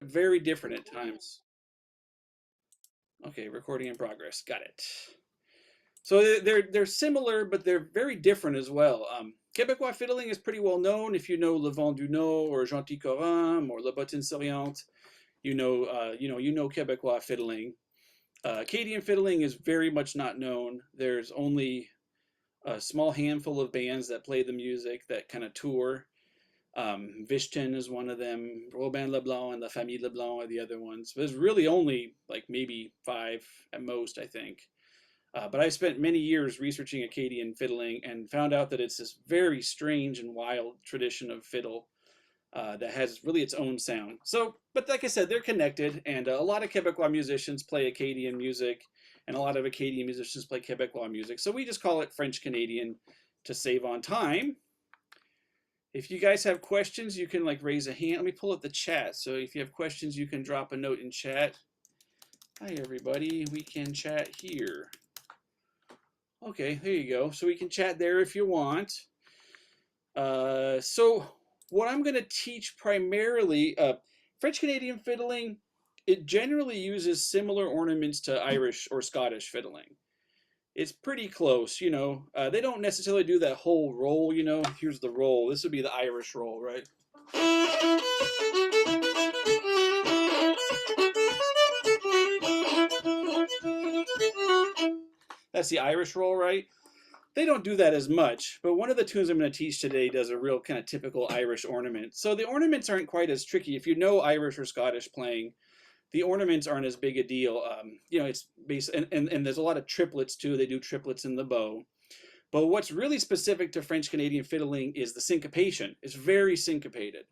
very different at times. Okay, recording in progress. Got it. So they're similar, but they're very different as well. Québécois fiddling is pretty well known. If you know Le Vent du Nord or Gentil Coram or La Bottine Souriante, you know Québécois fiddling. Acadian fiddling is very much not known. There's only a small handful of bands that play the music that kind of tour. Vishten is one of them. Robin Leblanc and La Famille Leblanc are the other ones. There's really only like maybe five at most, I think. But I spent many years researching Acadian fiddling and found out that it's this very strange and wild tradition of fiddle that has really its own sound. So, but like I said, they're connected, and a lot of Quebecois musicians play Acadian music, and a lot of Acadian musicians play Quebecois music. So we just call it French Canadian to save on time. If you guys have questions, you can like raise a hand. Let me pull up the chat. So if you have questions, you can drop a note in chat. Hi everybody, we can chat here. Okay, there you go. So we can chat there if you want. So what I'm going to teach primarily, French Canadian fiddling, it generally uses similar ornaments to Irish or Scottish fiddling. It's pretty close, you know. They don't necessarily do that whole roll, you know. Here's the roll. This would be the Irish roll, right? That's the Irish roll, right? They don't do that as much, but one of the tunes I'm going to teach today does a real kind of typical Irish ornament. So the ornaments aren't quite as tricky. If you know Irish or Scottish playing, the ornaments aren't as big a deal. You know, it's based, and there's a lot of triplets too. They do triplets in the bow. But what's really specific to French Canadian fiddling is the syncopation. It's very syncopated.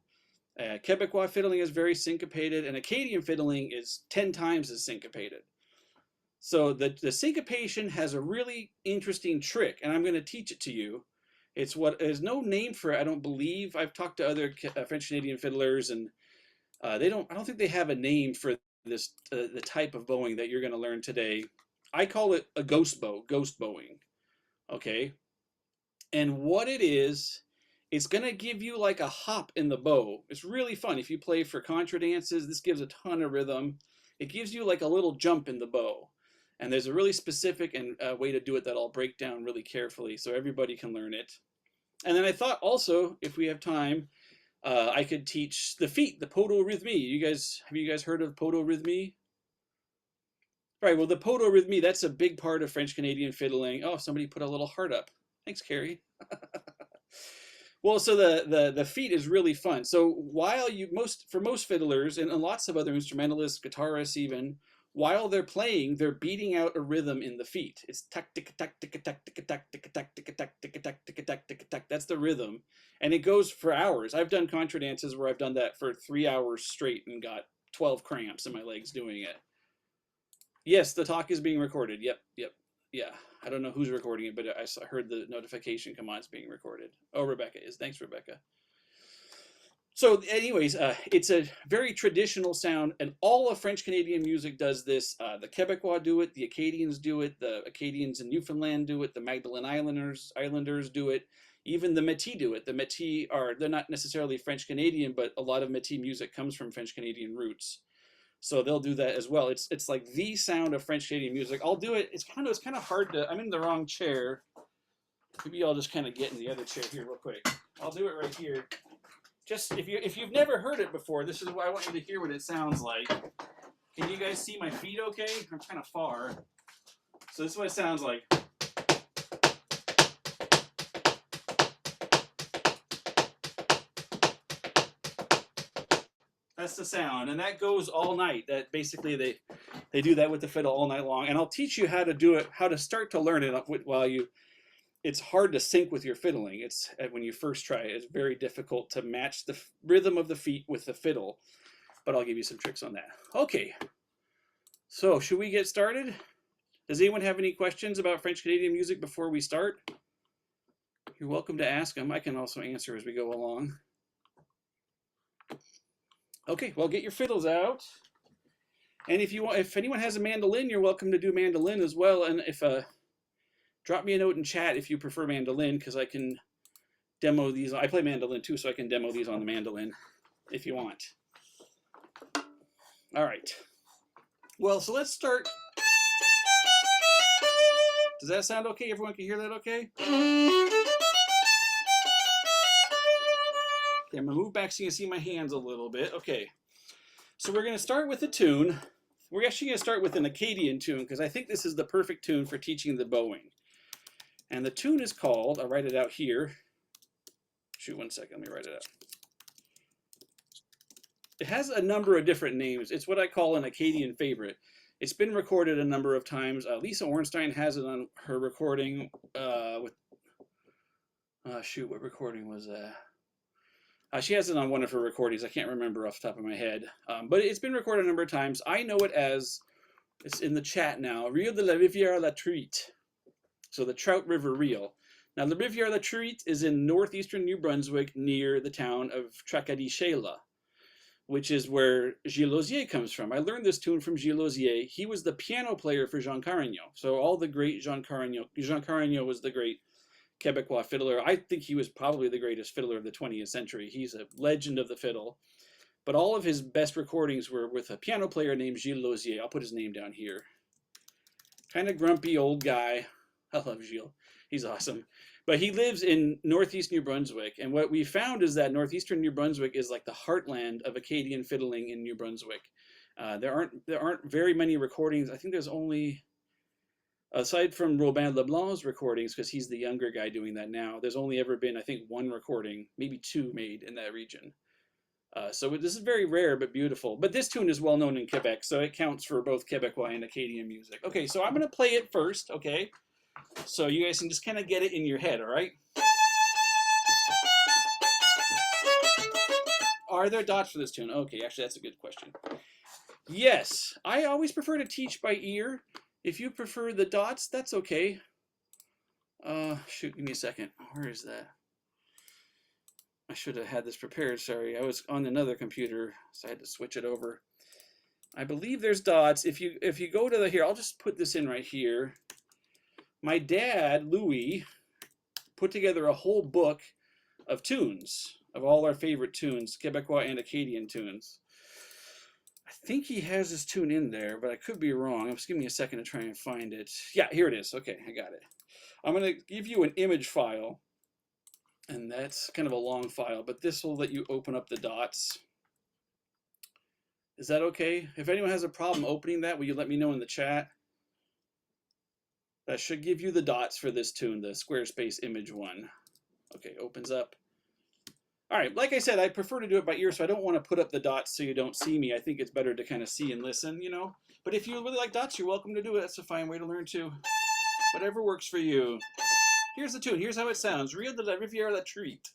Quebecois fiddling is very syncopated, and Acadian fiddling is 10 times as syncopated. So the syncopation has a really interesting trick, and I'm going to teach it to you. It's what there's no name for it, I don't believe. I've talked to other French Canadian fiddlers, and I don't think they have a name for this the type of bowing that you're going to learn today. I call it a ghost bow, ghost bowing. Okay, and what it is, it's going to give you like a hop in the bow. It's really fun if you play for contra dances. This gives a ton of rhythm. It gives you like a little jump in the bow. And there's a really specific and way to do it that I'll break down really carefully so everybody can learn it. And then I thought also, if we have time, I could teach the feet, the podorhythmie. Have you guys heard of podorhythmie? Right, well, the podorhythmie, that's a big part of French Canadian fiddling. Oh, somebody put a little heart up. Thanks, Carrie. Well, so the feet is really fun. So while for most fiddlers and lots of other instrumentalists, guitarists even, while they're playing, they're beating out a rhythm in the feet. It's tack tick tack tick tack tick tack tick tack tick tack tick tack tick tack tick tack. That's the rhythm, and it goes for hours. I've done contra dances where I've done that for 3 hours straight and got 12 cramps in my legs doing it. Yes, the talk is being recorded. Yep, yep, yeah. I don't know who's recording it, but I heard the notification come on. It's being recorded. Oh, Rebecca is. Thanks, Rebecca. So anyways, it's a very traditional sound, and all of French Canadian music does this. The Quebecois do it, the Acadians do it, the Acadians in Newfoundland do it, the Magdalen Islanders do it, even the Métis do it. The Métis they're not necessarily French Canadian, but a lot of Métis music comes from French Canadian roots. So they'll do that as well. It's like the sound of French Canadian music. I'll do it. It's kind of hard to. I'm in the wrong chair. Maybe I'll just kind of get in the other chair here real quick. I'll do it right here. Just if you've never heard it before, this is what I want you to hear what it sounds like. Can you guys see my feet okay? I'm kind of far. So this is what it sounds like. That's the sound, and that goes all night. That basically they do that with the fiddle all night long, and I'll teach you how to do it, how to start to learn it while you. It's hard to sync with your fiddling. It's when you first try it, it's very difficult to match the rhythm of the feet with the fiddle, but I'll give you some tricks on that. Okay, so should we get started? Does anyone have any questions about French Canadian music before we start? You're welcome to ask them. I can also answer as we go along. Okay, well, get your fiddles out. And if anyone has a mandolin, you're welcome to do mandolin as well. And if drop me a note in chat if you prefer mandolin, because I can demo these. I play mandolin too, so I can demo these on the mandolin if you want. All right. Well, so let's start. Does that sound okay? Everyone can hear that okay? Okay, I'm going to move back so you can see my hands a little bit. Okay. So we're going to start with a tune. We're actually going to start with an Acadian tune because I think this is the perfect tune for teaching the bowing. And the tune is called, I'll write it out here. Shoot, 1 second, let me write it out. It has a number of different names. It's what I call an Acadian favorite. It's been recorded a number of times. Lisa Ornstein has it on her recording with, shoot, what recording was that? She has it on one of her recordings. I can't remember off the top of my head. But it's been recorded a number of times. I know it as, it's in the chat now, Rio de la Rivière La Truite. So the Trout River Reel. Now, the Rivière La Truite is in northeastern New Brunswick near the town of Tracadie-Sheila, which is where Gilles Lausier comes from. I learned this tune from Gilles Lausier. He was the piano player for Jean Carignan. So all the great Jean Carignan was the great Quebecois fiddler. I think he was probably the greatest fiddler of the 20th century. He's a legend of the fiddle. But all of his best recordings were with a piano player named Gilles Lausier. I'll put his name down here. Kind of grumpy old guy. I love Gilles. He's awesome. But he lives in northeast New Brunswick. And what we found is that northeastern New Brunswick is like the heartland of Acadian fiddling in New Brunswick. There aren't very many recordings. I think there's only, aside from Robin Leblanc's recordings, because he's the younger guy doing that now, there's only ever been, I think, one recording, maybe two made in that region. So this is very rare but beautiful. But this tune is well known in Quebec, so it counts for both Quebecois and Acadian music. Okay, so I'm going to play it first, okay? So you guys can just kind of get it in your head, all right? Are there dots for this tune? Okay, actually, that's a good question. Yes, I always prefer to teach by ear. If you prefer the dots, that's okay. Shoot, give me a second. Where is that? I should have had this prepared, sorry. I was on another computer, so I had to switch it over. I believe there's dots. If you go to the, here, I'll just put this in right here. My dad, Louis, put together a whole book of tunes, of all our favorite tunes, Quebecois and Acadian tunes. I think he has this tune in there, but I could be wrong. Just give me a second to try and find it. Yeah, here it is. Okay, I got it. I'm going to give you an image file, and that's kind of a long file, but this will let you open up the dots. Is that okay? If anyone has a problem opening that, will you let me know in the chat? That should give you the dots for this tune, the Squarespace image one. Okay, opens up. All right, like I said, I prefer to do it by ear, so I don't want to put up the dots so you don't see me. I think it's better to kind of see and listen, you know? But if you really like dots, you're welcome to do it. That's a fine way to learn too. Whatever works for you. Here's the tune. Here's how it sounds. Rio de la Rivière La Truite.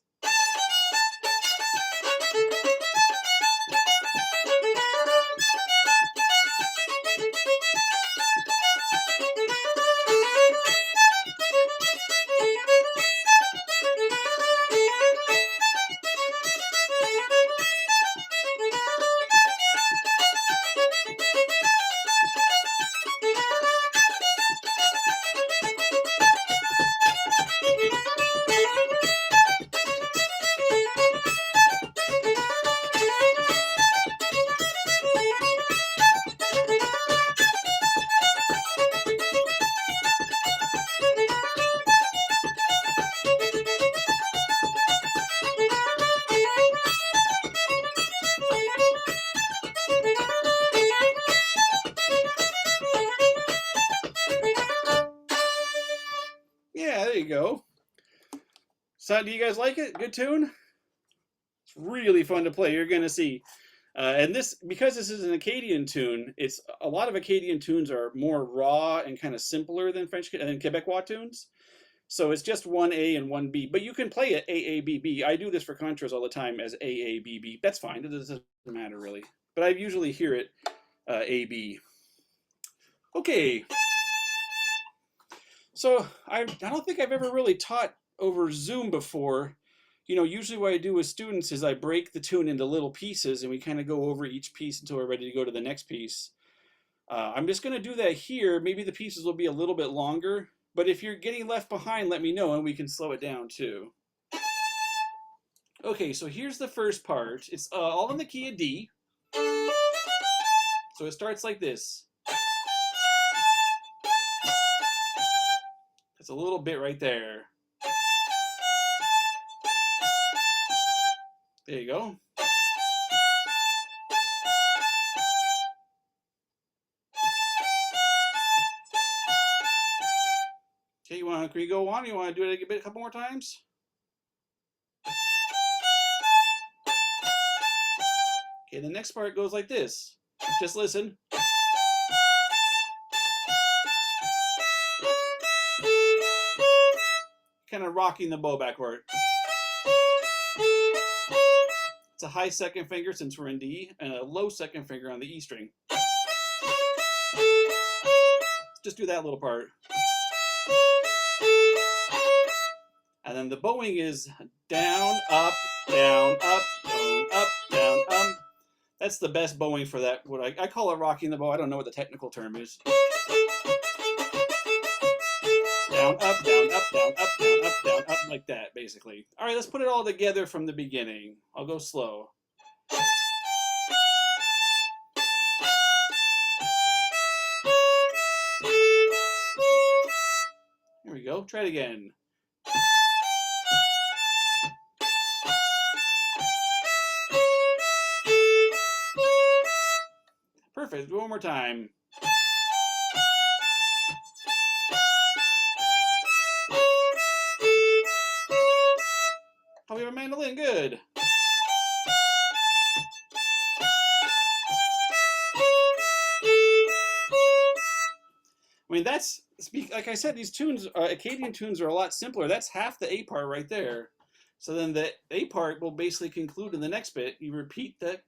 Yeah, there you go. So, do you guys like it? Good tune? It's really fun to play. You're going to see. And this, because this is an Acadian tune, it's a lot of Acadian tunes are more raw and kind of simpler than Quebecois tunes. So it's just one A and one B. But you can play it AABB. I do this for contras all the time as AABB. That's fine. It doesn't matter really. But I usually hear it AB. Okay. So I don't think I've ever really taught over Zoom before. You know, usually what I do with students is I break the tune into little pieces and we kind of go over each piece until we're ready to go to the next piece. I'm just going to do that here. Maybe the pieces will be a little bit longer, but if you're getting left behind, let me know and we can slow it down too. Okay, so here's the first part. It's all in the key of D. So it starts like this. It's a little bit right there. There you go. Okay, can you go on? You want to do it a couple more times? Okay, the next part goes like this. Just listen. Kind of rocking the bow backward. It's a high second finger since we're in D, and a low second finger on the E string. Just do that little part. And then the bowing is down, up, down, up, down, up, down, That's the best bowing for that. What I call it rocking the bow. I don't know what the technical term is. Down, up, down, up, down, up, down, up, down, up, like that, basically. All right, let's put it all together from the beginning. I'll go slow. Here we go. Try it again. Perfect. One more time. Oh, we have a mandolin. Good. I mean, that's, like I said, these tunes, Acadian tunes, are a lot simpler. That's half the A part right there. So then the A part will basically conclude in the next bit. You repeat that.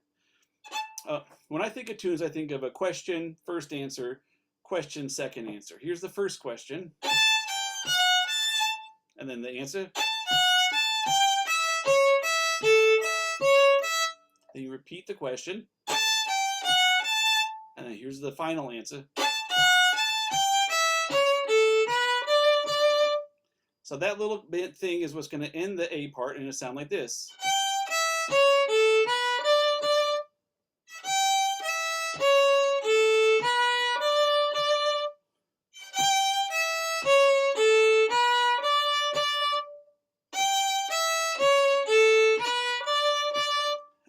When I think of tunes, I think of a question, first answer, question, second answer. Here's the first question. And then the answer. Then you repeat the question. And then here's the final answer. So that little bit thing is what's going to end the A part, and it'll sound like this.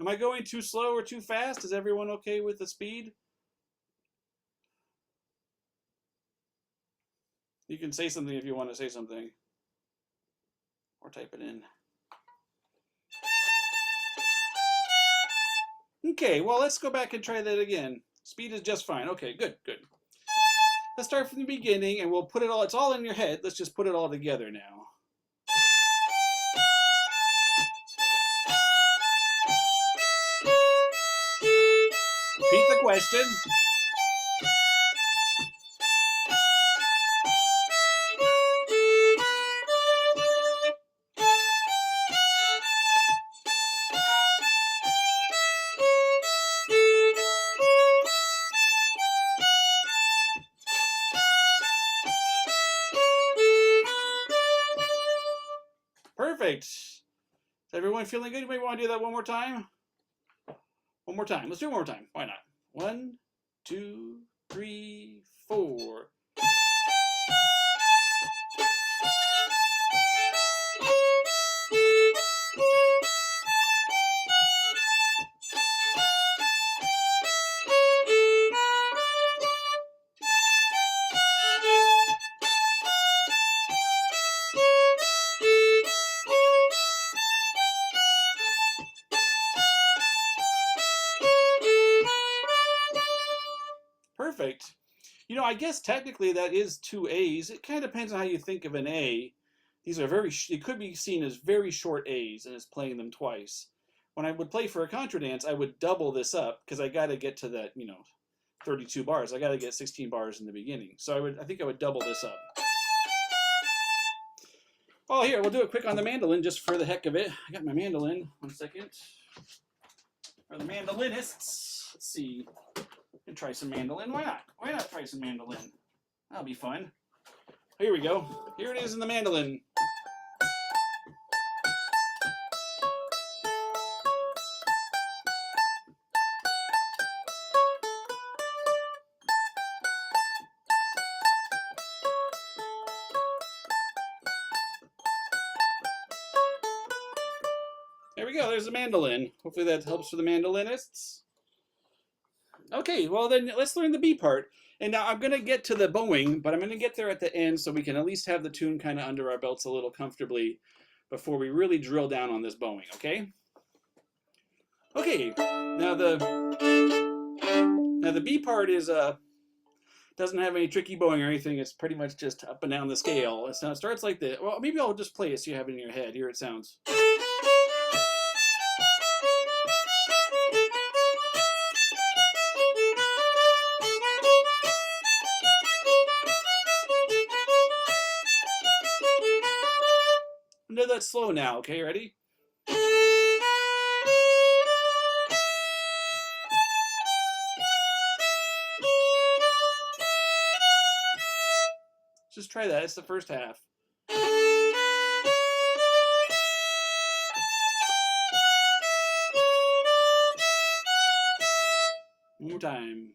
Am I going too slow or too fast? Is everyone okay with the speed? You can say something if you want to say something. Or type it in. Okay, well, let's go back and try that again. Speed is just fine. Okay, good, good. Let's start from the beginning, and we'll put it all, it's all in your head. Let's just put it all together now. Repeat the question. Perfect. Is everyone feeling good? Maybe want to do that one more time? One more time. Let's do it one more time. Why not? 1, 2, 3, 4. Perfect. You know, I guess technically that is 2 A's. It kind of depends on how you think of an A. These are it could be seen as very short A's, and it's playing them twice. When I would play for a contra dance, I would double this up because I got to get to that, 32 bars. I got to get 16 bars in the beginning. So I think I would double this up. Oh, here, we'll do it quick on the mandolin just for the heck of it. I got my mandolin. 1 second. For the mandolinists, let's see. And try some mandolin. Why not? Why not try some mandolin? That'll be fun. Here we go. Here it is in the mandolin. we go. There's the mandolin. Hopefully that helps for the mandolinists. Okay, well then let's learn the B part. And now I'm going to get to the bowing, but I'm going to get there at the end so we can at least have the tune kind of under our belts a little comfortably before we really drill down on this bowing, okay? Okay, now the B part is doesn't have any tricky bowing or anything. It's pretty much just up and down the scale. So it starts like this. Well, maybe I'll just play it so you have it in your head. Here it sounds. Do that slow now, okay? Ready? Just try that. It's the first half. One more time.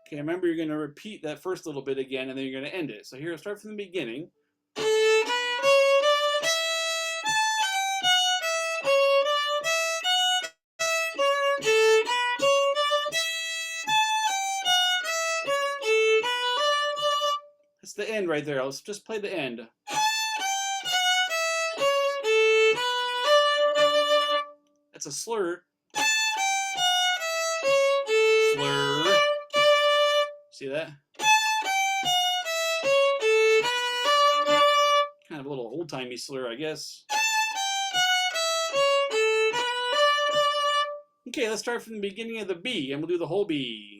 Okay, remember you're going to repeat that first little bit again and then you're going to end it. So here, start from the beginning. That's the end right there. Let's just play the end. That's a slur. Slur. See that? Kind of a little old-timey slur, I guess. Okay, let's start from the beginning of the B, and we'll do the whole B.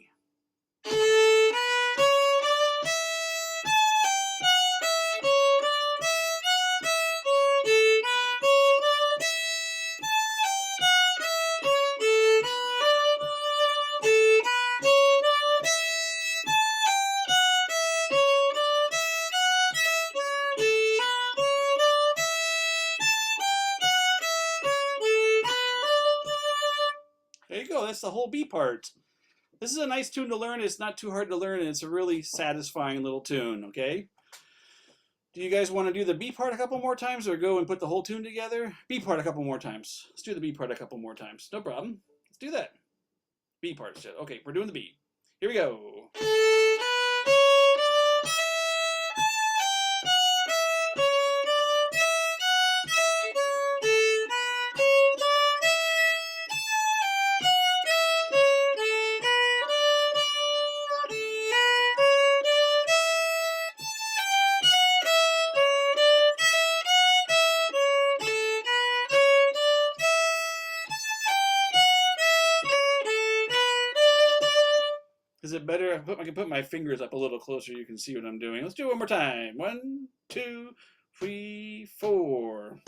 There you go, that's the whole B part. This is a nice tune to learn. It's not too hard to learn, and it's a really satisfying little tune, okay? Do you guys want to do the B part a couple more times or go and put the whole tune together? B part a couple more times. Let's do the B part a couple more times. No problem. Let's do that. B part. Okay, we're doing the B. Here we go. Is it better? I can put my fingers up a little closer. You can see what I'm doing. Let's do it one more time. 1, 2, 3, 4.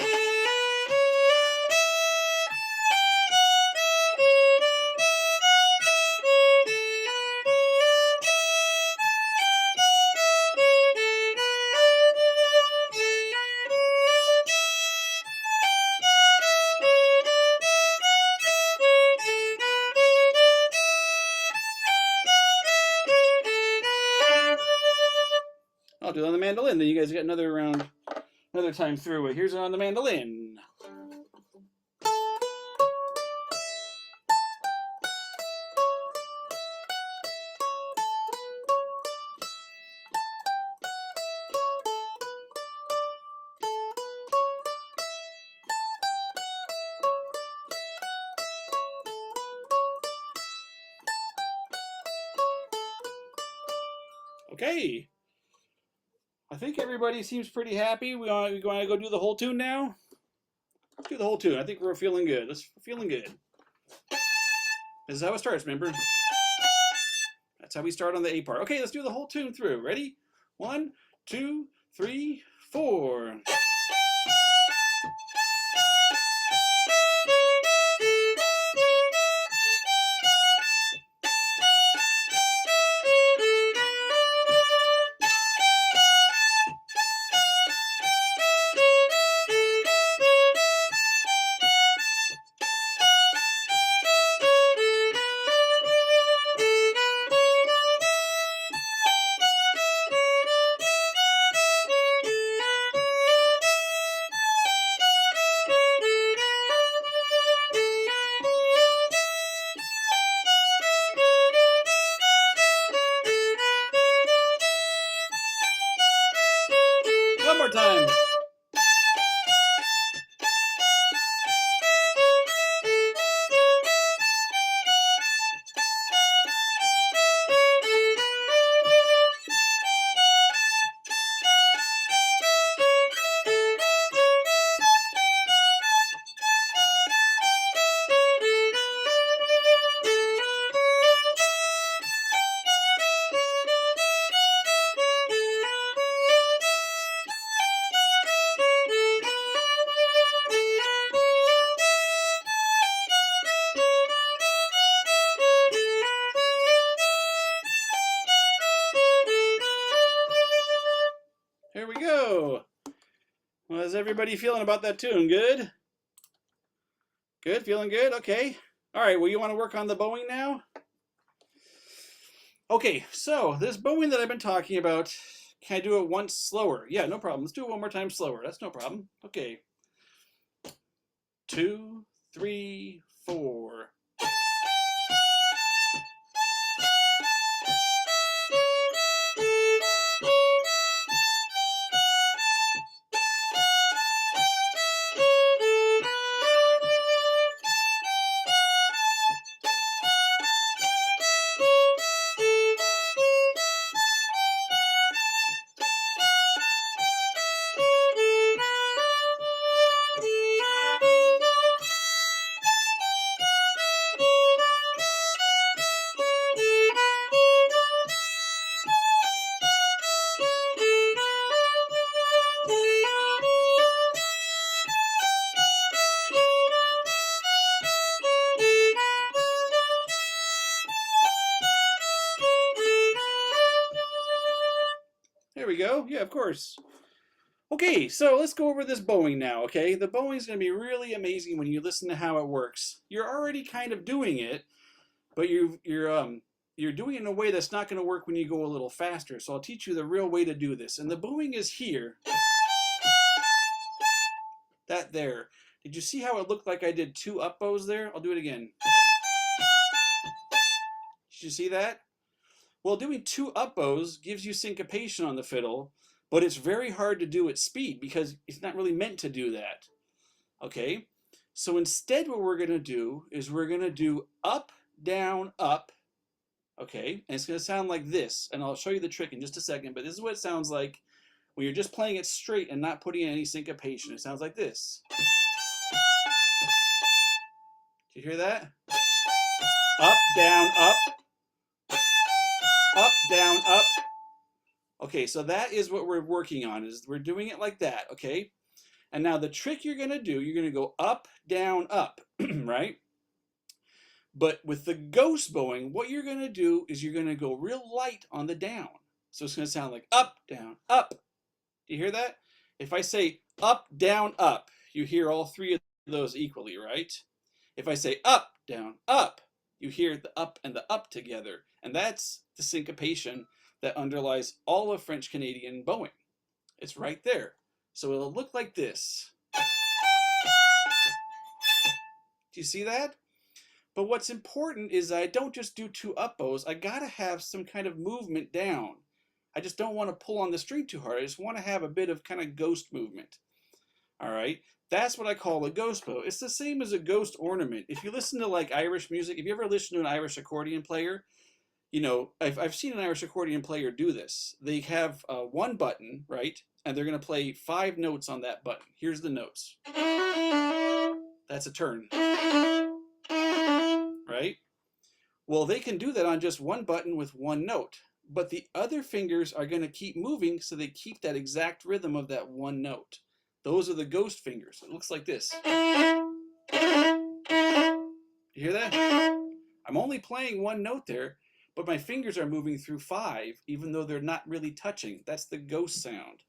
I'll do it on the mandolin. Then you guys get another round, another time through it. Here's it on the mandolin. Okay. I think everybody seems pretty happy. We want to go do the whole tune now? Let's do the whole tune. I think we're feeling good. We're feeling good. This is how it starts, remember? That's how we start on the A part. Okay, let's do the whole tune through. Ready? 1, 2, 3, 4. time. Here we go. Well, how's everybody feeling about that tune? Good? Good? Feeling good? Okay. All right, well, you want to work on the bowing now? Okay, so this bowing that I've been talking about, can I do it once slower? Yeah, no problem. Let's do it one more time slower. That's no problem. Okay. 2, 3, 4. There we go. Yeah, of course. Okay, so let's go over this bowing now, okay? The bowing is going to be really amazing when you listen to how it works. You're already kind of doing it, but you're doing it in a way that's not going to work when you go a little faster. So I'll teach you the real way to do this. And the bowing is here. That there. Did you see how it looked like I did 2 up bows there? I'll do it again. Did you see that? Well, doing 2 up bows gives you syncopation on the fiddle, but it's very hard to do at speed because it's not really meant to do that. Okay? So instead what we're going to do is we're going to do up, down, up. Okay? And it's going to sound like this. And I'll show you the trick in just a second, but this is what it sounds like when you're just playing it straight and not putting in any syncopation. It sounds like this. Do you hear that? Up, down, up. Up, down, up. Okay, so that is what we're working on, is we're doing it like that, okay? And now the trick you're going to do, you're going to go up, down, up, right? But with the ghost bowing, what you're going to do is you're going to go real light on the down. So it's going to sound like up, down, up. Do you hear that? If I say up, down, up, you hear all 3 of those equally, right? If I say up, down, up, you hear the up and the up together. And that's the syncopation that underlies all of French Canadian bowing. It's right there. So it'll look like this. Do you see that? But what's important is I don't just do 2 up bows. I gotta have some kind of movement down. I just don't want to pull on the string too hard. I just want to have a bit of kind of ghost movement. All right? That's what I call a ghost bow. It's the same as a ghost ornament. If you listen to like Irish music, if you ever listen to an Irish accordion player, you know, I've seen an Irish accordion player do this. They have 1 button, right? And they're going to play 5 notes on that button. Here's the notes. That's a turn. Right? Well, they can do that on just 1 button with 1 note. But the other fingers are going to keep moving so they keep that exact rhythm of that 1 note. Those are the ghost fingers. It looks like this. You hear that? I'm only playing 1 note there, but my fingers are moving through 5, even though they're not really touching. That's the ghost sound.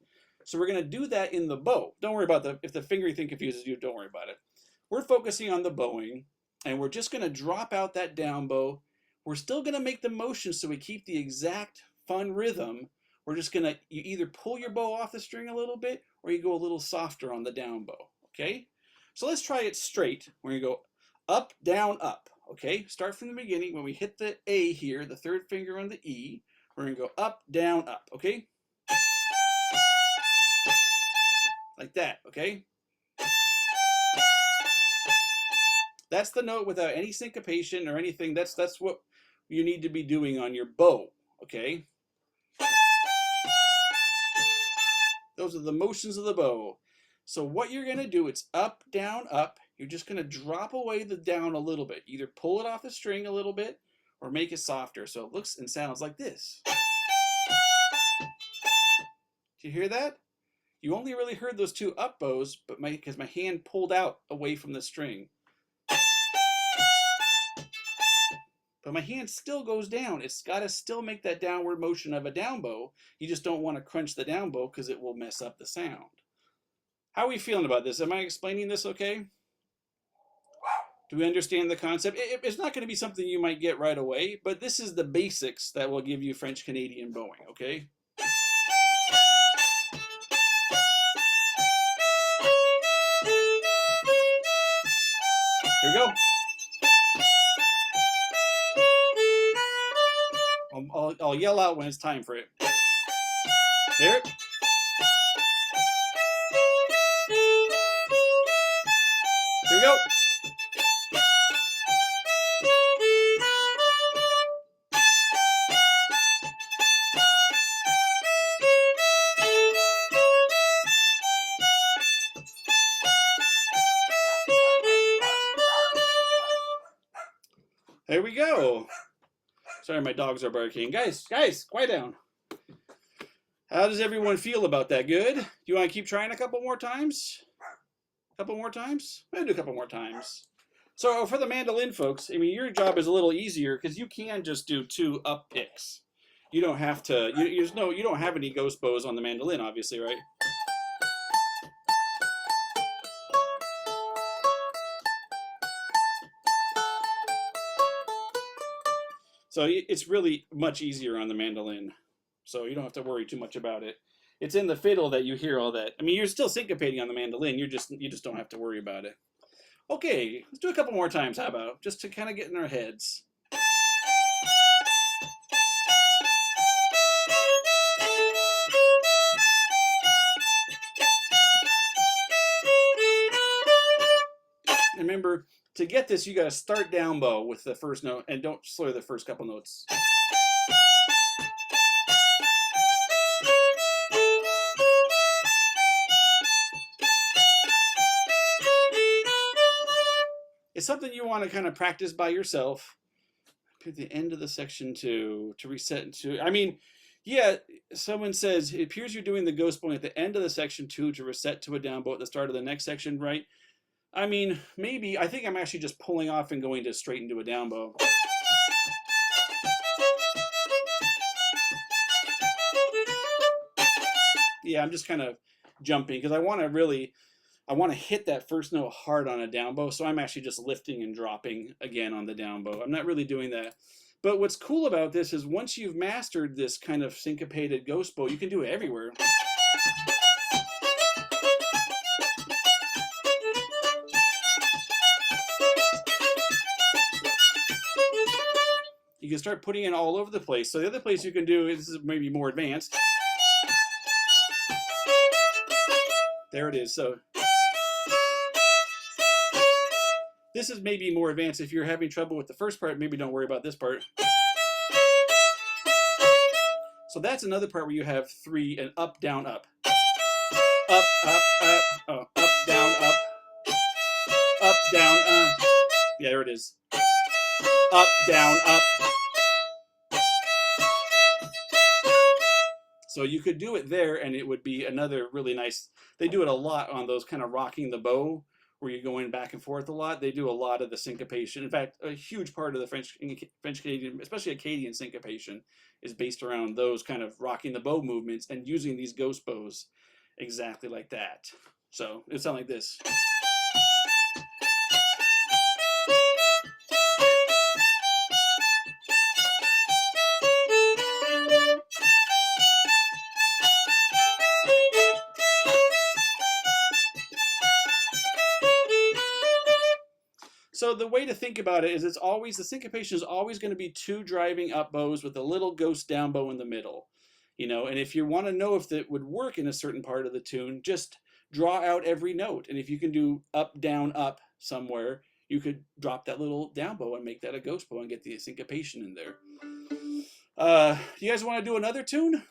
So we're going to do that in the bow. Don't worry about if the fingering thing confuses you, don't worry about it. We're focusing on the bowing, and we're just going to drop out that down bow. We're still going to make the motion so we keep the exact fun rhythm. We're just going to, you either pull your bow off the string a little bit, or you go a little softer on the down bow, okay? So let's try it straight. We're going to go up, down, up. Okay, start from the beginning. When we hit the A here, the 3rd finger on the E, we're going to go up, down, up, okay? like that, okay? That's the note without any syncopation or anything. That's what you need to be doing on your bow, okay? Those are the motions of the bow. So what you're going to do, it's up, down, up. You're just going to drop away the down a little bit. Either pull it off the string a little bit or make it softer. So it looks and sounds like this. Do you hear that? You only really heard those two up bows, but because my hand pulled out away from the string. But my hand still goes down. It's got to still make that downward motion of a down bow. You just don't want to crunch the down bow because it will mess up the sound. How are we feeling about this? Am I explaining this okay? Do we understand the concept? It's not going to be something you might get right away, but this is the basics that will give you French Canadian bowing, okay? Here we go. I'll yell out when it's time for it. There. Here we go. There we go. Sorry, my dogs are barking. Guys, quiet down. How does everyone feel about that? Good? Do you want to keep trying a couple more times? A couple more times? Maybe do a couple more times. So for the mandolin folks, I mean, your job is a little easier because you can just do 2 up picks. You don't have to. You don't have any ghost bows on the mandolin, obviously, right? So it's really much easier on the mandolin. So you don't have to worry too much about it. It's in the fiddle that you hear all that. I mean, you're still syncopating on the mandolin. You just don't have to worry about it. Okay, let's do a couple more times. How about just to kind of get in our heads. Remember, to get this, you got to start down bow with the first note and don't slur the first couple notes. It's something you want to kind of practice by yourself. At the end of the section 2 to reset into. I mean, yeah, someone says it appears you're doing the ghost bowing at the end of the section 2 to reset to a down bow at the start of the next section, right? I mean, maybe. I think I'm actually just pulling off and going to straight into a down bow. Yeah, I'm just kind of jumping because I want to hit that first note hard on a down bow, so I'm actually just lifting and dropping again on the down bow. I'm not really doing that. But what's cool about this is once you've mastered this kind of syncopated ghost bow, you can do it everywhere. You can start putting it all over the place. So the other place you can do is, this is maybe more advanced. There it is. So this is maybe more advanced. If you're having trouble with the first part, maybe don't worry about this part. So that's another part where you have 3 and up, down, up. Up, up, up, oh, up, down, up. Up, down, yeah, there it is. Up, down, up. So you could do it there and it would be another really nice, they do it a lot on those kind of rocking the bow where you're going back and forth a lot. They do a lot of the syncopation. In fact, a huge part of the French Canadian, especially Acadian syncopation, is based around those kind of rocking the bow movements and using these ghost bows exactly like that. So it sounds like this. So the way to think about it is it's always, the syncopation is always going to be 2 driving up bows with a little ghost down bow in the middle. You know, and if you want to know if that would work in a certain part of the tune, just draw out every note. And if you can do up, down, up somewhere, you could drop that little down bow and make that a ghost bow and get the syncopation in there. You guys want to do another tune?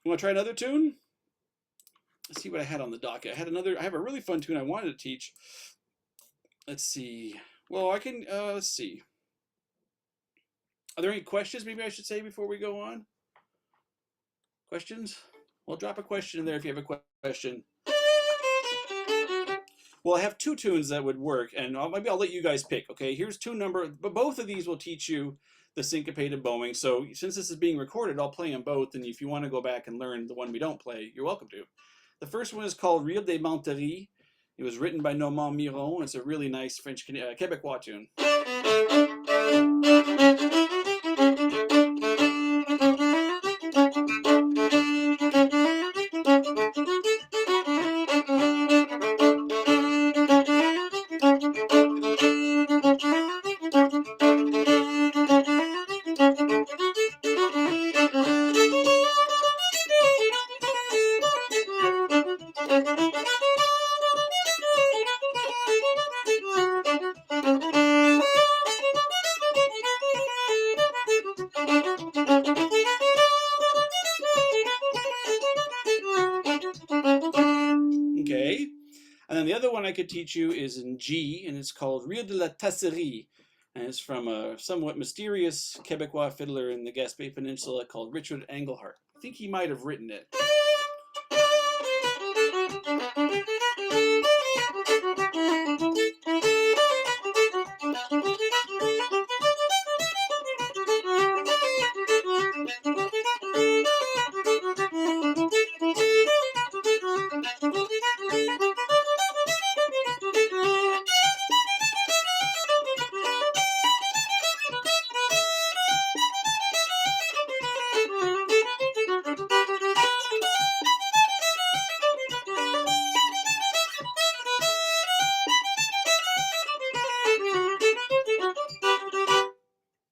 You want to try another tune? Let's see what I had on the docket. I have a really fun tune I wanted to teach. Let's see. Well, I can, let's see. Are there any questions maybe I should say before we go on? Questions? Well, drop a question in there if you have a question. Well, I have two tunes that would work, and maybe I'll let you guys pick. Okay, here's tune number, but both of these will teach you the syncopated bowing. So since this is being recorded, I'll play them both, and if you want to go back and learn the one we don't play, you're welcome to. The first one is called Rire des Menteries. It was written by Normand Miron. It's a really nice French Quebecois tune. Okay, and then the other one I could teach you is in G, and it's called Rire de la Tasserie, and it's from a somewhat mysterious Quebecois fiddler in the Gaspé Peninsula called Richard Englehart. I think he might have written it.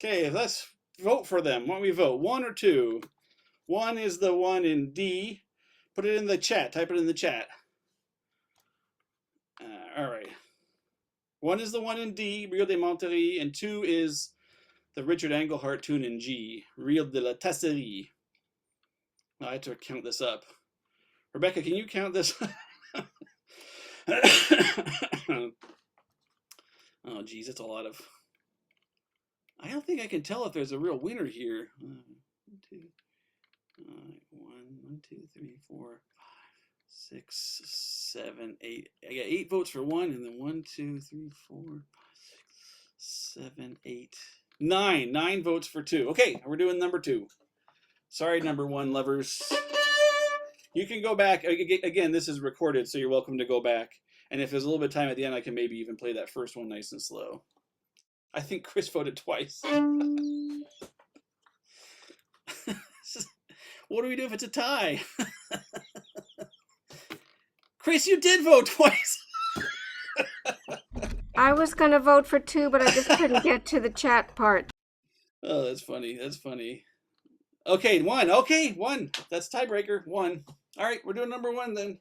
Okay, let's vote for them. Why don't we vote? One or two? One is the one in D. Put it in the chat. Type it in the chat. All right. One is the one in D, Rire des Menteries, and two is the Richard Englehart tune in G, Rire de la Tasserie. I have to count this up. Rebecca, can you count this? Oh, geez, that's a lot of... I don't think I can tell if there's a real winner here. 1, 2, 3, 4, 5, 6, 7, 8. I got 8 votes for one, and then 1, 2, 3, 4, 5, 6, 7, 8, 9. 9 votes for 2. Okay, we're doing number 2. Sorry, number 1 lovers. You can go back. Again, this is recorded, so you're welcome to go back. And if there's a little bit of time at the end, I can maybe even play that first one nice and slow. I think Chris voted twice. What do we do if it's a tie? Chris, you did vote twice. I was going to vote for 2, but I just couldn't get to the chat part. Oh, that's funny. That's funny. Okay, 1. Okay, 1. That's tiebreaker. 1. All right, we're doing number 1 then.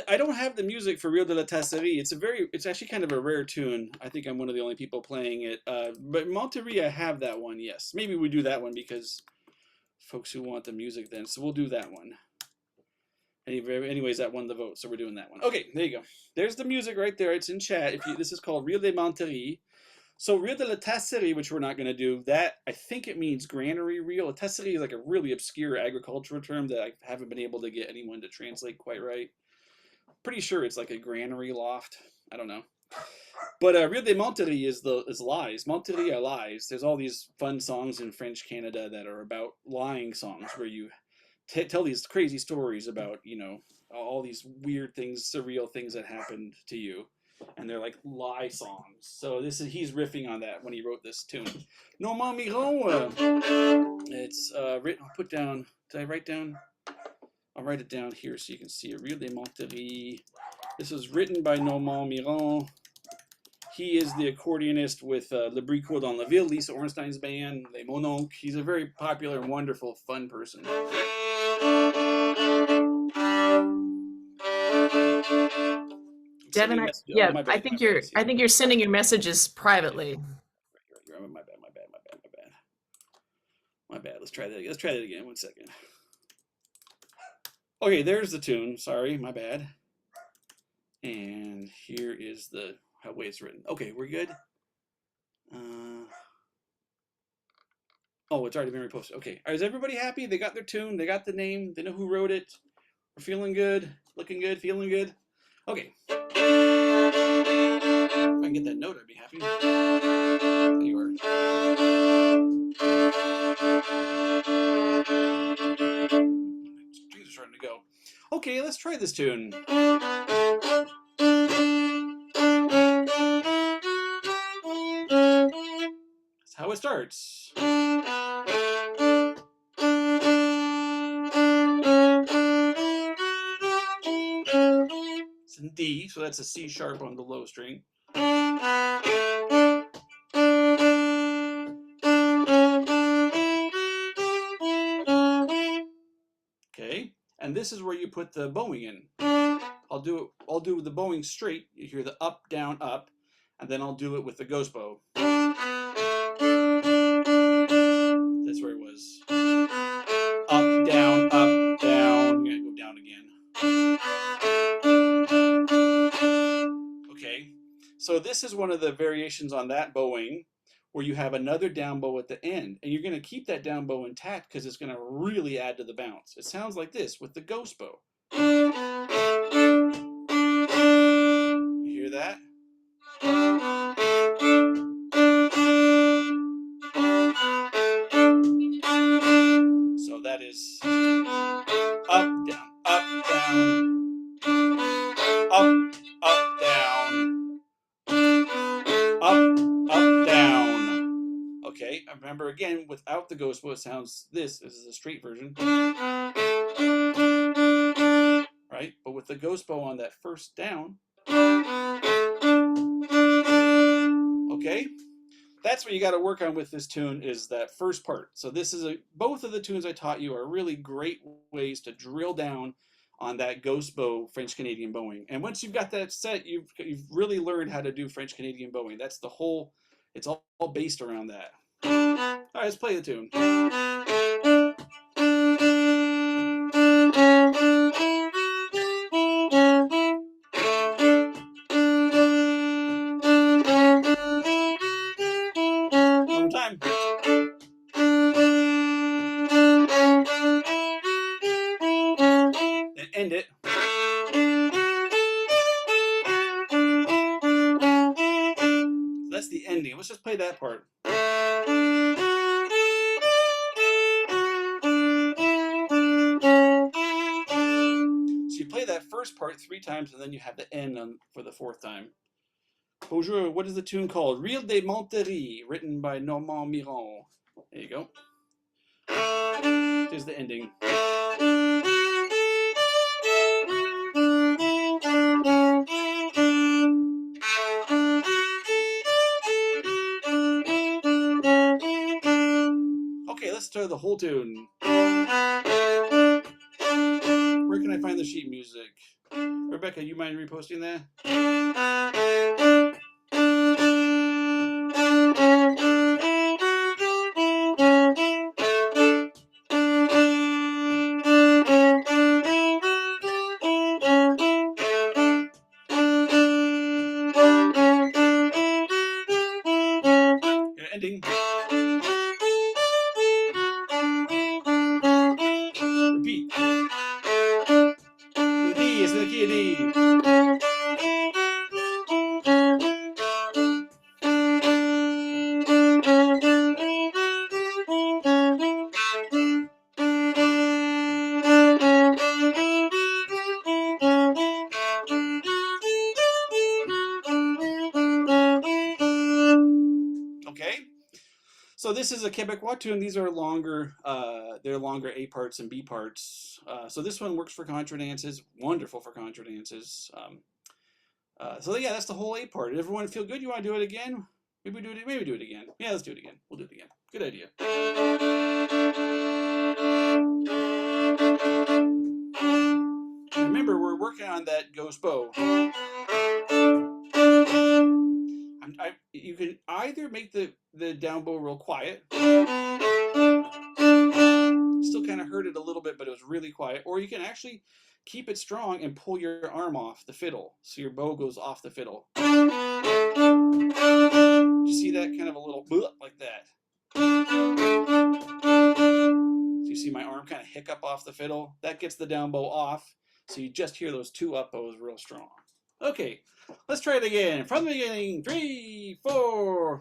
I don't have the music for Rire de la Tasserie. It's actually kind of a rare tune. I think I'm one of the only people playing it. But Menteries, I have that one, yes. Maybe we do that one because folks who want the music then. So we'll do that one. Anyways, that won the vote, so we're doing that one. Okay, there you go. There's the music right there. It's in chat. This is called Rire des Menteries. So Rire de la Tasserie, which we're not going to do, that I think it means granary reel. A tasserie is like a really obscure agricultural term that I haven't been able to get anyone to translate quite right. Pretty sure it's like a granary loft. I don't know. But Rire des Menteries is lies. Menteries are lies. There's all these fun songs in French Canada that are about lying songs where you tell these crazy stories about, you know, all these weird things, surreal things that happened to you. And they're like lie songs. So he's riffing on that when he wrote this tune. Normand Miron. It's written. I'll put down. Did I write down? I'll write it down here so you can see it. Rire des Menteries. This was written by Normand Miron. He is the accordionist with Le Bricot dans la Ville, Lisa Ornstein's band, Les Mononcles. He's a very popular and wonderful, fun person. Devin, Oh, my bad. I think you're sending your messages privately. My bad. My bad. Let's try that. Let's try that again. 1 second. Okay, there's the tune. Sorry, my bad. And here is the way it's written. Okay, we're good. Oh, it's already been reposted. Okay, is everybody happy? They got their tune. They got the name. They know who wrote it. We're feeling good, looking good, feeling good. Okay. If I can get that note, I'd be happy. There you are. Strings are starting to go. Okay, let's try this tune. That's how it starts. It's in D, so that's a C sharp on the low string. Okay, and this is where you put the bowing in. I'll do the bowing straight. You hear the up, down, up, and then I'll do it with the ghost bow. That's where it was. Up, down, up, down. You're gonna go down again. Okay, so this is one of the variations on that bowing where you have another down bow at the end, and you're going to keep that down bow intact because it's going to really add to the bounce. It sounds like this with the ghost bow. You hear that? So that is up, down, up, down, up, down, up, down. Okay, remember again, without the ghost bow, it sounds this. This is a straight version. Right? But with the ghost bow on that first down. Okay? That's what you got to work on with this tune is that first part. So this is both of the tunes I taught you are really great ways to drill down on that ghost bow French Canadian bowing. And once you've got that set, you've really learned how to do French Canadian bowing. That's the whole, it's all based around that. All right, let's play the tune. One more time. And end it. That's the ending. Let's just play that part. So you play that first part 3 times, and then you have the end for the 4th time. Bonjour, what is the tune called? Rire des Monteries, written by Normand Miron. There you go. Here's the ending. Okay, let's start the whole tune. Where can I find the sheet music? Rebecca, you mind reposting that? Ending. Repeat. The D is the key of D. Okay. So this is a Quebecois tune. These are longer, they're longer A parts and B parts. So this one works for contra dances, wonderful for contra dances. So yeah, that's the whole A part. Did everyone feel good? You want to do it again? Maybe do it. Maybe do it again. Yeah, let's do it again. We'll do it again. Good idea. And remember, we're working on that ghost bow. You can either make the down bow real quiet, still kind of heard it a little bit, but it was really quiet, or you can actually keep it strong and pull your arm off the fiddle, so your bow goes off the fiddle. You see that kind of a little like that. So you see my arm kind of hiccup off the fiddle. That gets the down bow off, so you just hear those two up bows real strong. Okay, let's try it again. From the beginning, 3, 4.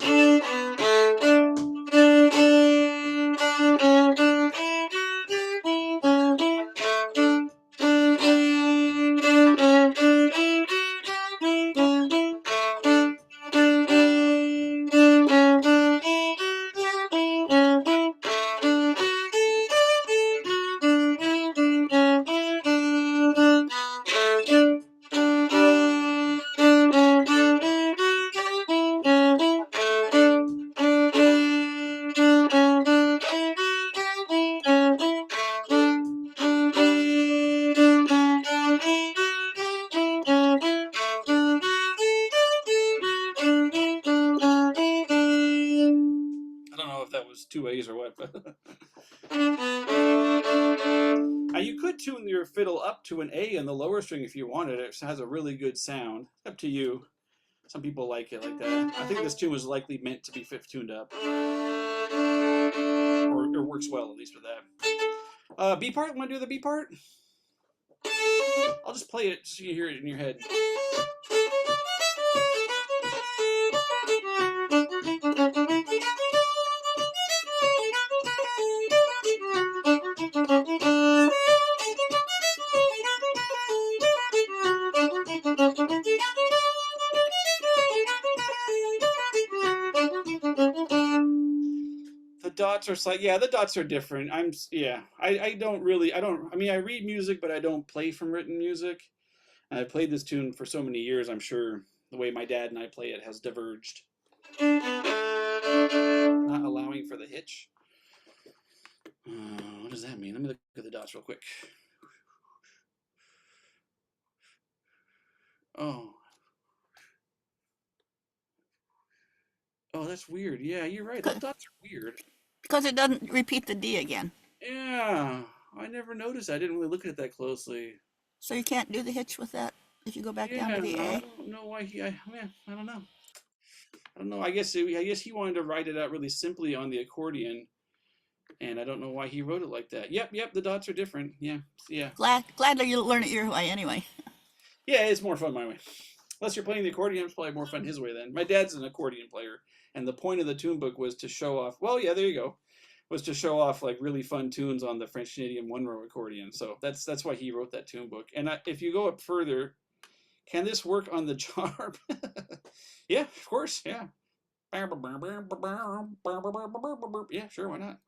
I don't know if that was 2 A's or what, but now you could tune your fiddle up to an A in the lower string if you wanted. It has a really good sound. Up to you. Some people like it like that. I think this tune was likely meant to be fifth tuned up, or works well at least with that. B part. Want to do the B part? I'll just play it so you hear it in your head. The dots are slight. Yeah, the dots are different. I don't really. I mean, I read music, but I don't play from written music. And I played this tune for so many years. I'm sure the way my dad and I play it has diverged. Not allowing for the hitch. What does that mean? Let me look at the dots real quick. Oh. Oh, that's weird. Yeah, you're right. Those dots are weird. Because it doesn't repeat the D again. Yeah, I never noticed. I didn't really look at that closely. So you can't do the hitch with that if you go back down to the I A. don't know why he. I don't know. I don't know. I guess he wanted to write it out really simply on the accordion, and I don't know why he wrote it like that. Yep. The dots are different. Yeah. Gladly you'll learn it your way anyway. Yeah, it's more fun my way. Unless you're playing the accordion, it's probably more fun his way then. My dad's an accordion player, and the point of the tune book was to show off. Well, yeah, there you go. Was to show off like really fun tunes on the French Canadian one-row accordion. So that's why he wrote that tune book. And if you go up further, can this work on the jaw harp? Yeah, of course. Yeah. Yeah, sure. Why not?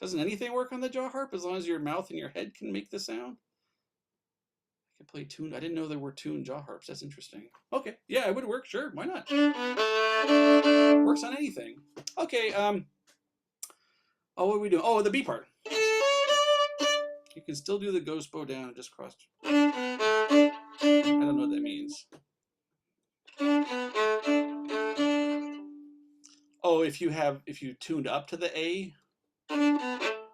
Doesn't anything work on the jaw harp as long as your mouth and your head can make the sound? I can play tune. I didn't know there were tuned jaw harps. That's interesting. Okay. Yeah, it would work. Sure. Why not? Works on anything. Okay. Oh, what are we doing? Oh, the B part. You can still do the ghost bow down and just cross. I don't know what that means. Oh, if you tuned up to the A.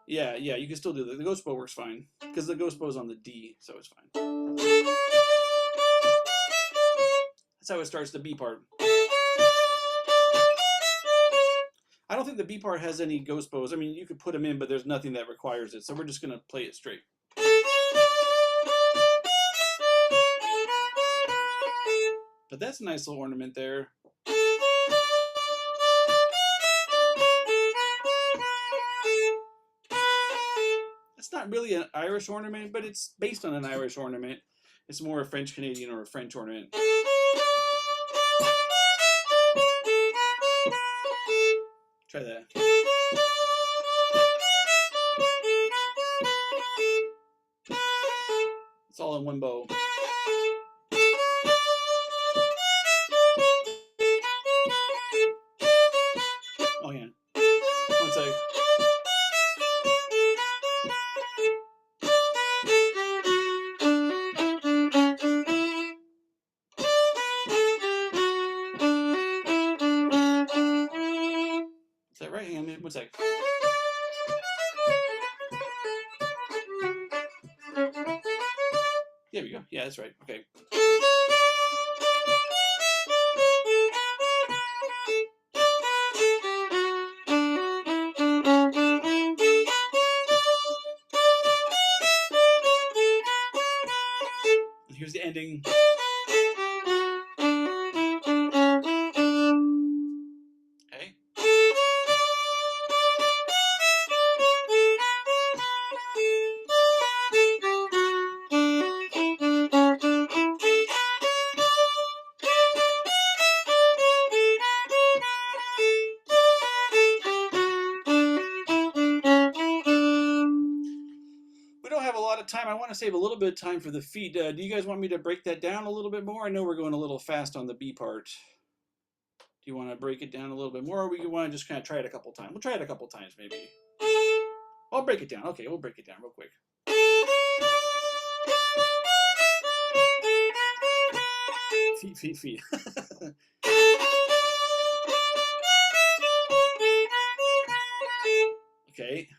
Yeah, you can still do that. The ghost bow works fine because the ghost bow is on the D, so it's fine. That's how it starts the B part. I don't think the B part has any ghost bows. I mean, you could put them in, but there's nothing that requires it. So we're just going to play it straight. But that's a nice little ornament there. It's not really an Irish ornament, but it's based on an Irish ornament. It's more a French Canadian or a French ornament. Try that. It's all in one bow. One sec. There we go. Yeah, that's right. Okay. And here's the ending. Okay. We don't have a lot of time. I want to save a little bit of time for the feet. Do you guys want me to break that down a little bit more? I know we're going a little fast on the B part. Do you want to break it down a little bit more, or we want to just kind of try it a couple times? We'll try it a couple times, maybe. I'll break it down. Okay, we'll break it down real quick. Feet, feet, feet. Okay.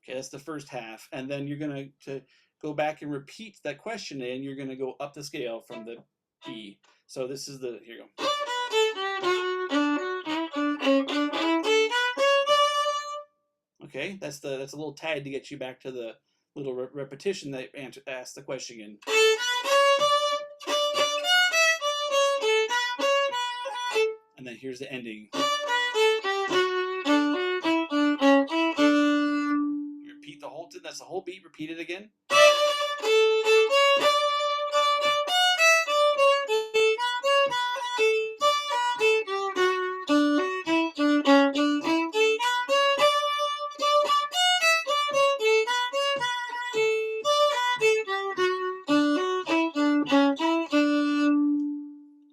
Okay, that's the first half. And then you're going to go back and repeat that question, and you're going to go up the scale from the B. So this is the, here you go. Okay, that's a little tag to get you back to the little repetition that asked the question in. And then here's the ending. Repeat the whole, that's the whole beat, repeat it again.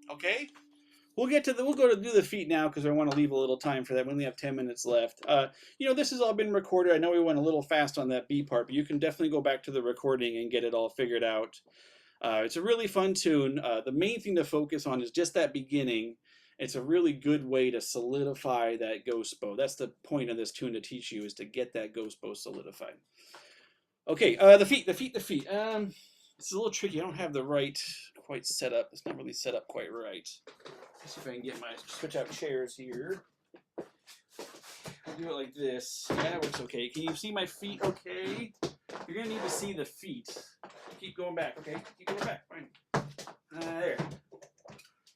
Okay, we'll go to do the feet now because I want to leave a little time for that. We only have 10 minutes left. You know, this has all been recorded. I know we went a little fast on that B part, but you can definitely go back to the recording and get it all figured out. It's a really fun tune. The main thing to focus on is just that beginning. It's a really good way to solidify that ghost bow. That's the point of this tune to teach you, is to get that ghost bow solidified. Okay, the feet. It's a little tricky. I don't have the right quite set up. It's not really set up quite right. Let's see if I can get switch out chairs here. I'll do it like this. Yeah, that works okay. Can you see my feet okay? You're gonna need to see the feet. Keep going back, okay? Keep going back. Fine. There.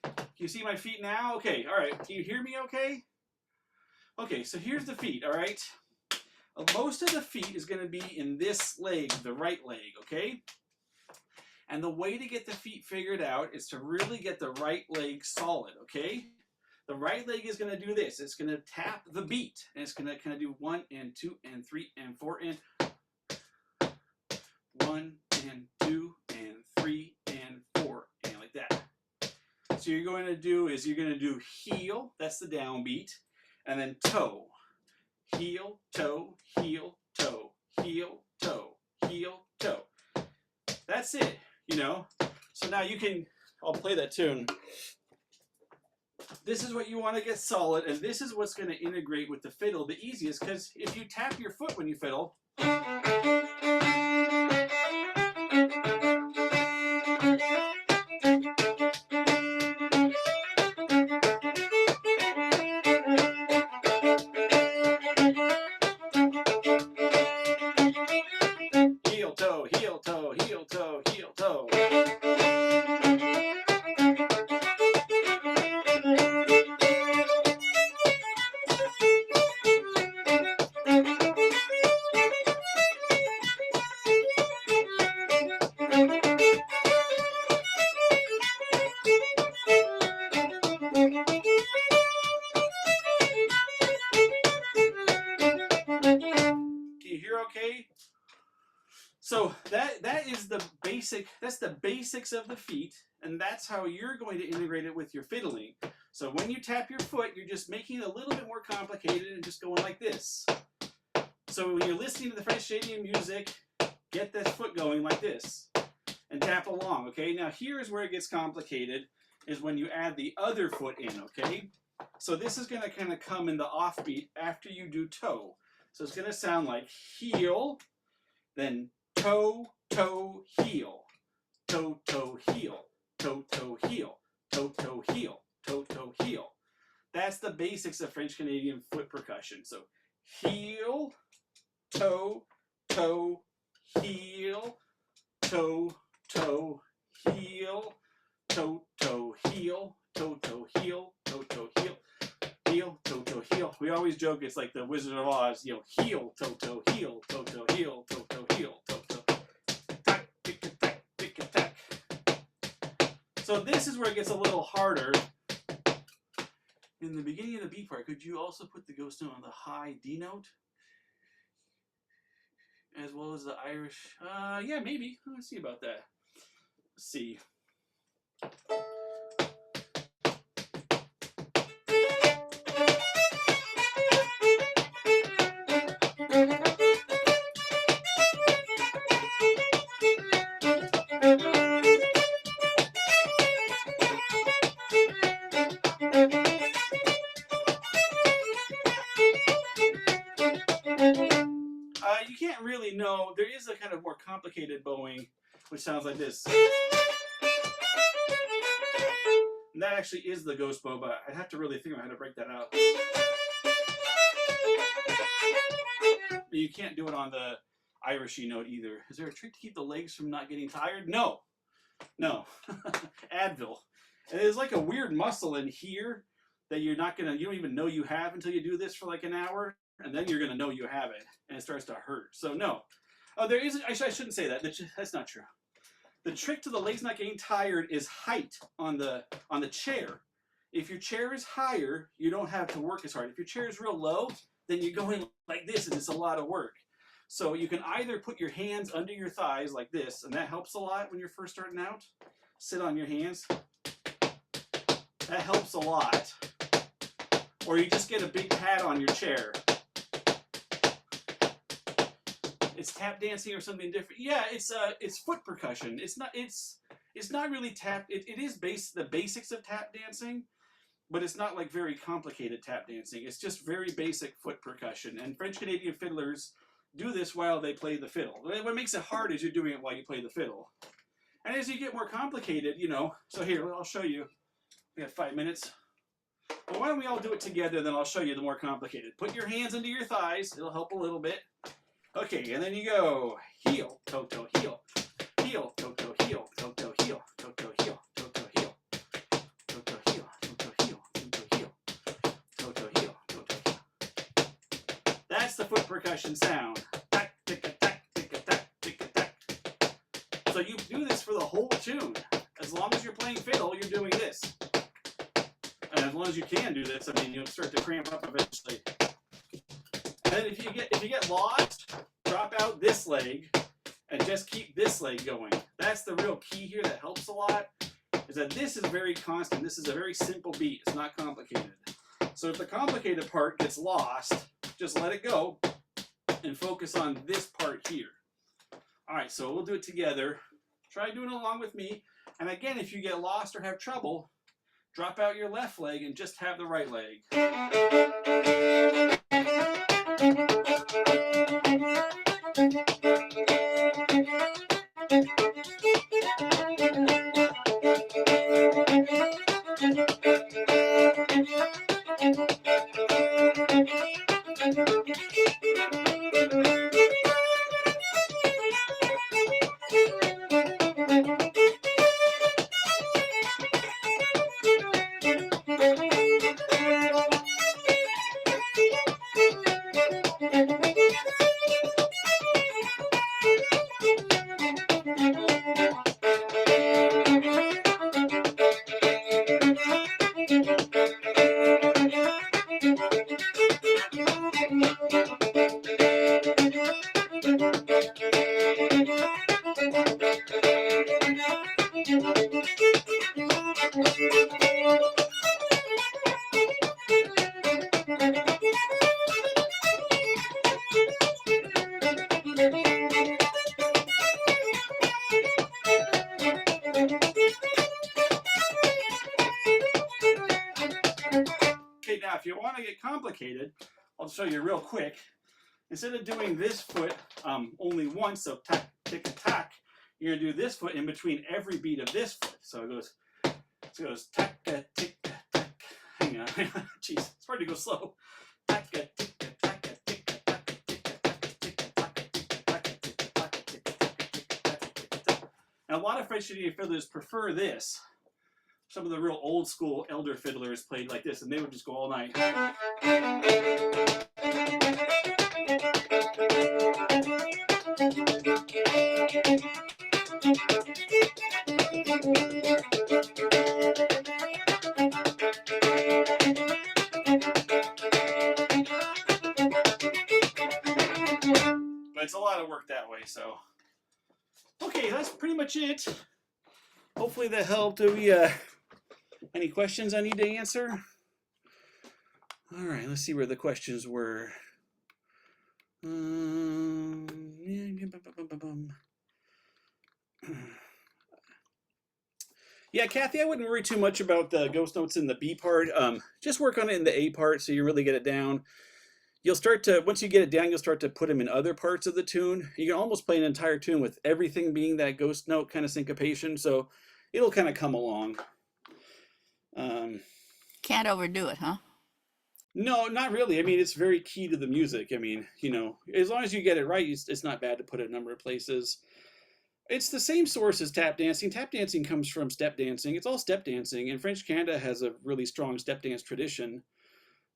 Can you see my feet now? Okay, all right. Can you hear me okay? Okay, so here's the feet, all right? Most of the feet is going to be in this leg, the right leg, okay? And the way to get the feet figured out is to really get the right leg solid, okay? The right leg is going to do this. It's going to tap the beat. And it's going to kind of do 1 and 2 and 3 and 4 and 1 and 2 and 3 and 4 and like that. So you're going to do heel, that's the downbeat, and then toe. Heel, toe, heel, toe, heel, toe, heel, toe. That's it, you know. So now I'll play that tune. This is what you want to get solid, and this is what's going to integrate with the fiddle the easiest, because if you tap your foot when you fiddle, heel, toe, heel, toe, heel, toe, heel, toe. Okay, so that is the basic. That's the basics of the feet, and that's how you're going to integrate it with your fiddling. So when you tap your foot, you're just making it a little bit more complicated and just going like this. So when you're listening to the French Canadian music, get that foot going like this. and tap along, okay? Now here's where it gets complicated, is when you add the other foot in, okay? So this is going to kind of come in the offbeat after you do toe. So it's going to sound like heel, then toe, toe, heel, toe, toe, heel, toe, toe, heel, toe, toe, heel, toe, toe, heel. That's the basics of French Canadian foot percussion. So heel, toe, toe, heel, toe, toe, heel, toe, toe, heel, toe, toe, heel, toe, toe, heel, heel, toe, toe, heel. We always joke it's like the Wizard of Oz, you know, heel, toe, toe, heel, toe, toe, heel, toe, toe, heel, toe, toe, tack, tick, tack, tick, tack. So this is where it gets a little harder. In the beginning of the B part, could you also put the ghost note on the high D note? As well as the Irish, yeah, maybe. Let's see about that. Let's see. You can't really know. There is a kind of more complicated bowing, which sounds like this. And that actually is the ghost bow, but I'd have to really think about how to break that out. You can't do it on the Irishy note either. Is there a trick to keep the legs from not getting tired? No. No. Advil. And there's like a weird muscle in here that you don't even know you have until you do this for like an hour. And then you're going to know you have it, and it starts to hurt. So no. Oh, there is, I shouldn't say that. That's not true. The trick to the legs not getting tired is height on the chair. If your chair is higher, you don't have to work as hard. If your chair is real low, then you're going like this, and it's a lot of work. So you can either put your hands under your thighs like this, and that helps a lot when you're first starting out. Sit on your hands. That helps a lot. Or you just get a big pad on your chair. It's tap dancing or something different. Yeah, it's foot percussion. It's not really tap. It is the basics of tap dancing, but it's not like very complicated tap dancing. It's just very basic foot percussion. And French Canadian fiddlers do this while they play the fiddle. What makes it hard is you're doing it while you play the fiddle. And as you get more complicated, you know. So here, I'll show you. We have 5 minutes. Well, why don't we all do it together? Then I'll show you the more complicated. Put your hands under your thighs. It'll help a little bit. Okay, and then you go heel, toe, toe, heel, heel, toe, toe, heel, toe, toe, heel, toe, toe, heel, toe, toe, heel, toe, toe, heel, toe, toe, heel, toe, toe, heel, toe, toe, heel, toe, toe, heel. That's the foot percussion sound. Tack, tick, a tack, tick, a tack, tick, a tack. So you do this for the whole tune. As long as you're playing fiddle, you're doing this. And as long as you can do this, I mean, you'll start to cramp up eventually. And then if you get lost, drop out this leg and just keep this leg going. That's the real key here that helps a lot, is that this is very constant. This is a very simple beat. It's not complicated. So if the complicated part gets lost, just let it go and focus on this part here. All right, so we'll do it together. Try doing it along with me. And again, if you get lost or have trouble, drop out your left leg and just have the right leg. complicated. I'll show you real quick. Instead of doing this foot only once, so tack, tick, tack, you're gonna do this foot in between every beat of this foot. So it goes tack, tick, tack. Hang on, jeez, it's hard to go slow. Tack, tick, tack, tick, tick, tack, tick, tack, tick, tack, tick, tack, tick, tack. And a lot of French Canadian fiddlers prefer this. Some of the real old school elder fiddlers played like this, and they would just go all night. But it's a lot of work that way, so. Okay, that's pretty much it. Hopefully that helped. Do we, any questions I need to answer? All right, let's see where the questions were. Yeah, Kathy, I wouldn't worry too much about the ghost notes in the B part. Just work on it in the A part so you really get it down. You'll start to, once you get it down, you'll start to put them in other parts of the tune. You can almost play an entire tune with everything being that ghost note kind of syncopation, so it'll kind of come along. Can't overdo it, huh? No, not really. I mean, it's very key to the music. I mean, you know, as long as you get it right, it's not bad to put it a number of places. It's the same source as tap dancing. Tap dancing comes from step dancing. It's all step dancing, and French Canada has a really strong step dance tradition.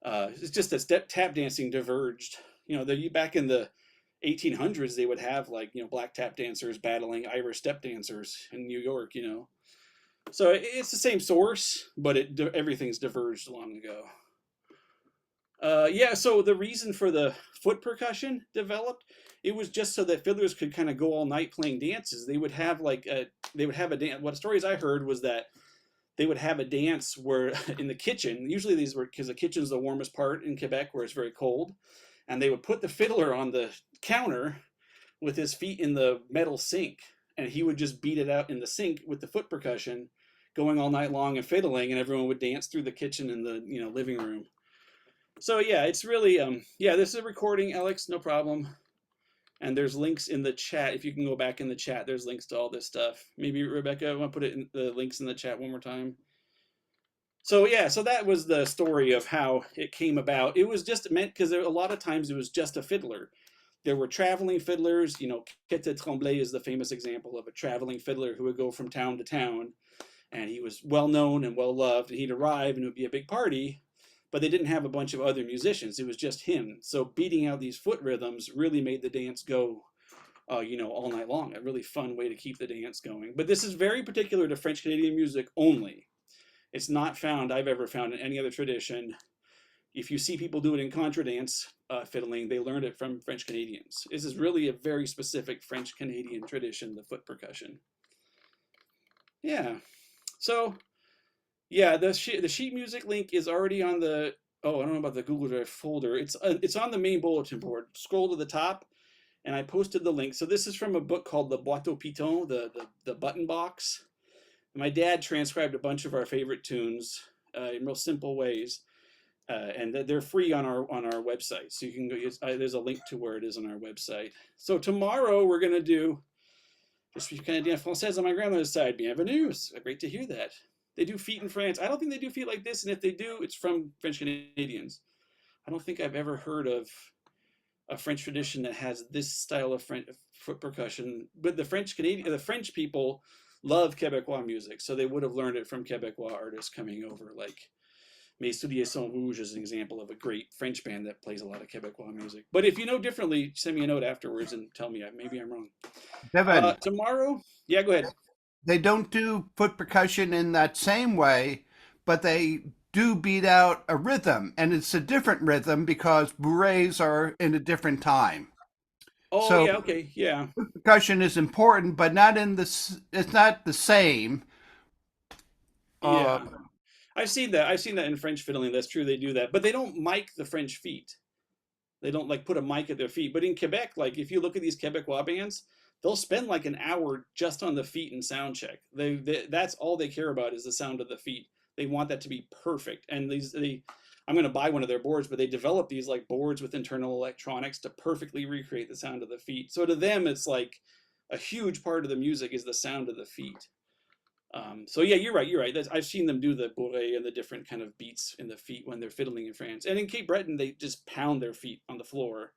It's just that tap dancing diverged. You know, back in the 1800s, they would have like, you know, black tap dancers battling Irish step dancers in New York, you know. So it's the same source, but everything's diverged long ago. Yeah, so the reason for the foot percussion developed, it was just so that fiddlers could kind of go all night playing dances. They would have like a dance. What stories I heard was that they would have a dance where in the kitchen, usually these were, because the kitchen's the warmest part in Quebec where it's very cold, and they would put the fiddler on the counter with his feet in the metal sink, and he would just beat it out in the sink with the foot percussion, going all night long and fiddling, and everyone would dance through the kitchen and the, you know, living room. So yeah, it's really, yeah, this is a recording, Alex, no problem. And there's links in the chat. If you can go back in the chat, there's links to all this stuff. Maybe Rebecca, I want to put it in the links in the chat one more time. So yeah, so that was the story of how it came about. It was just meant, because a lot of times it was just a fiddler. There were traveling fiddlers, you know, Quete Tremblay is the famous example of a traveling fiddler who would go from town to town. And he was well known and well loved, and he'd arrive and it would be a big party. But they didn't have a bunch of other musicians. It was just him. So beating out these foot rhythms really made the dance go, you know, all night long. A really fun way to keep the dance going. But this is very particular to French Canadian music only. It's not found, I've ever found in any other tradition. If you see people do it in contra dance fiddling, they learned it from French Canadians. This is really a very specific French Canadian tradition, the foot percussion. Yeah. So yeah, the sheet music link is already on the, oh, I don't know about the Google Drive folder. It's on the main bulletin board. Scroll to the top, and I posted the link. So this is from a book called The Boîte aux Pitons, the button box. My dad transcribed a bunch of our favorite tunes in real simple ways, and they're free on our website. So you can go. There's a link to where it is on our website. So tomorrow we're gonna do Je suis Canadien Française on my grandmother's side. Bienvenue. It's great to hear that. They do feet in France. I don't think they do feet like this, and if they do, it's from French Canadians. I don't think I've ever heard of a French tradition that has this style of foot percussion. But the French people love Quebecois music, so they would have learned it from Quebecois artists coming over. Like Mes Souliers sont rouges is an example of a great French band that plays a lot of Quebecois music. But if you know differently, send me a note afterwards and tell me. Maybe I'm wrong. Devon, Tomorrow, yeah, go ahead. they don't do foot percussion in that same way, but they do beat out a rhythm, and it's a different rhythm because bourrées are in a different time. Oh, So yeah, okay, yeah. foot percussion is important, but not in this. It's not the same. Yeah. I've seen that. I've seen that in French fiddling. That's true. They do that, but they don't mic the French feet. They don't like put a mic at their feet. But in Quebec, like if you look at these Quebecois bands, they'll spend like an hour just on the feet and sound check. That's all they care about is the sound of the feet. They want that to be perfect. And I'm going to buy one of their boards, but they develop these like boards with internal electronics to perfectly recreate the sound of the feet. So to them, it's like a huge part of the music is the sound of the feet. So yeah, you're right. You're right. I've seen them do the bourrée and the different kind of beats in the feet when they're fiddling in France. And in Cape Breton, they just pound their feet on the floor.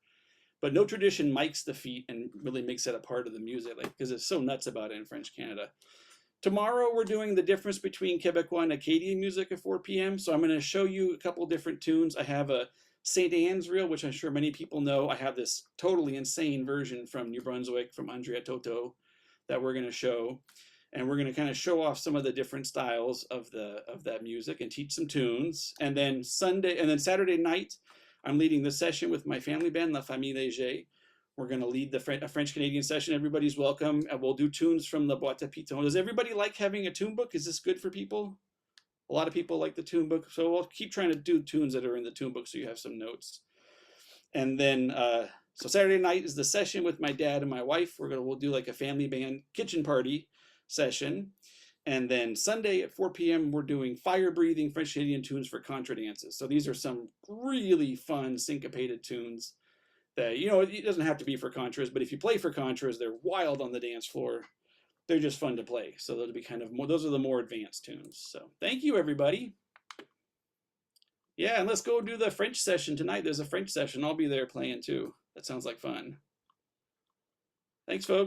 But no tradition mics the feet and really makes it a part of the music, like because it's so nuts about it in French Canada. Tomorrow we're doing the difference between Quebecois and Acadian music at 4 p.m. So I'm going to show you a couple different tunes. I have a St. Anne's reel, which I'm sure many people know. I have this totally insane version from New Brunswick from Andrea Toto that we're going to show. And we're going to kind of show off some of the different styles of that music and teach some tunes. And then Saturday night, I'm leading the session with my family band, La Famille Le ger. We're going to lead a French-Canadian session. Everybody's welcome. And we'll do tunes from the Boîte à Piton. Does everybody like having a tune book? Is this good for people? A lot of people like the tune book. So we'll keep trying to do tunes that are in the tune book so you have some notes. And then, so Saturday night is the session with my dad and my wife. We'll do like a family band kitchen party session. And then Sunday at 4 p.m. we're doing fire-breathing French-Canadian tunes for contra dances. So these are some really fun syncopated tunes that, you know, it doesn't have to be for contras, but if you play for contras, they're wild on the dance floor. They're just fun to play. So they'll be kind of more, those are the more advanced tunes. So thank you, everybody. Yeah, and let's go do the French session tonight. There's a French session. I'll be there playing too. That sounds like fun. Thanks, folks.